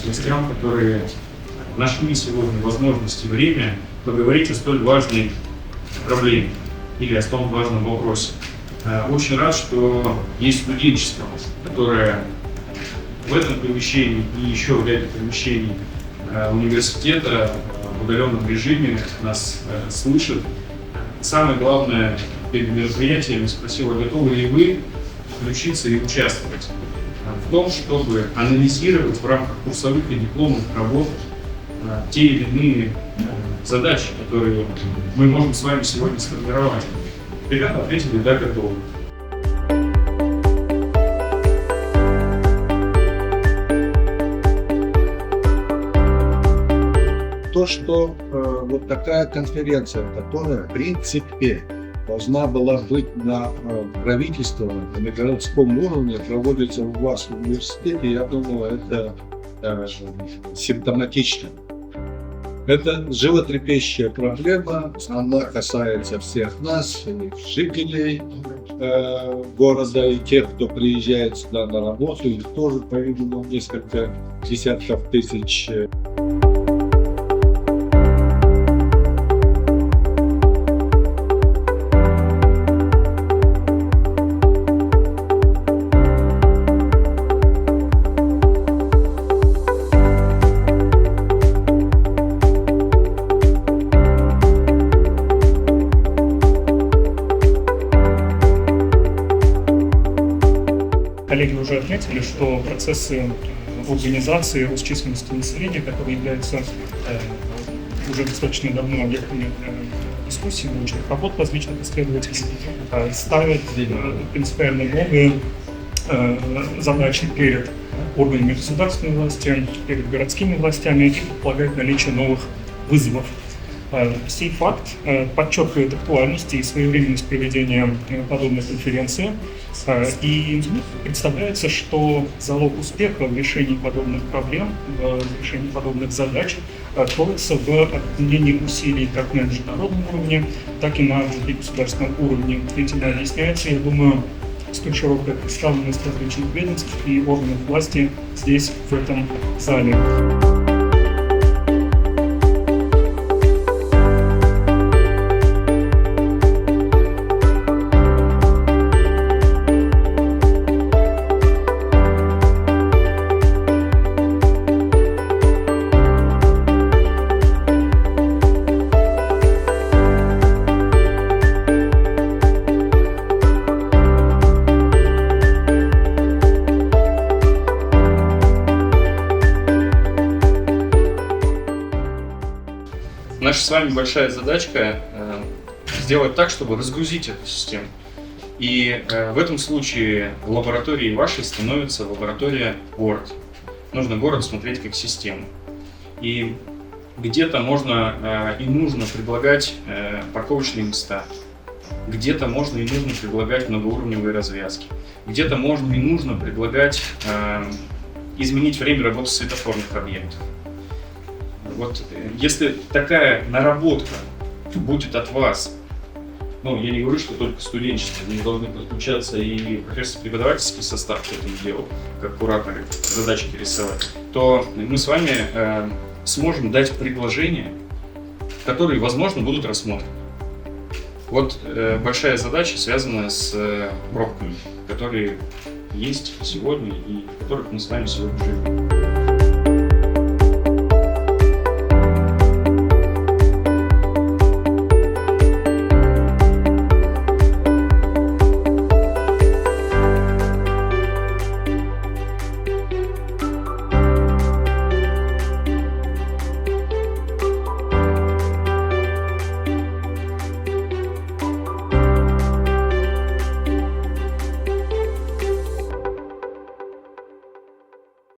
гостям, которые нашли сегодня возможность и время поговорить о столь важной проблеме или о столь важном вопросе. Очень рад, что есть студенчество, которое в этом помещении и еще в ряде помещений университета в удаленном режиме нас слышит. Самое главное, перед мероприятием спросила, готовы ли вы включиться и участвовать в том, чтобы анализировать в рамках курсовых и дипломных работ те или иные задачи, которые мы можем с вами сегодня сформировать. Ребята ответили: да, готовы. То, что вот такая конференция, которая в принципе должна была быть на правительственном, на городском уровне, проводится у вас в университете, я думаю, это симптоматично. Это животрепещущая проблема, она касается всех нас, жителей города и тех, кто приезжает сюда на работу, их тоже, по-видимому, несколько десятков тысяч. Коллеги уже отметили, что процессы урбанизации, рост численности населения, которые являются уже достаточно давно объектами дискуссий, научных работ различных исследователей, ставят принципиально новые задачи перед органами государственной власти, перед городскими властями и предполагают наличие новых вызовов. Сей факт подчеркивает актуальность и своевременность проведения подобной конференции, и представляется, что залог успеха в решении подобных проблем, в решении подобных задач кроется в объединении усилий как на международном уровне, так и на государственном уровне. Этим объясняется, я думаю, столь широкая представленность различных ведомств и органов власти здесь, в этом зале. Наша с вами большая задачка сделать так, чтобы разгрузить эту систему. И в этом случае лабораторией вашей становится лаборатория город. Нужно город смотреть как систему. И где-то можно и нужно предлагать парковочные места. Где-то можно и нужно предлагать многоуровневые развязки. Где-то можно и нужно предлагать изменить время работы светофорных объектов. Вот если такая наработка будет от вас, я не говорю, что только студенчество, не должны подключаться и профессор-преподавательский состав к этому делу, как кураторы, задачки рисовать, то мы с вами сможем дать предложения, которые, возможно, будут рассмотрены. Вот большая задача, связанная с пробками, которые есть сегодня и в которых мы с вами сегодня живем.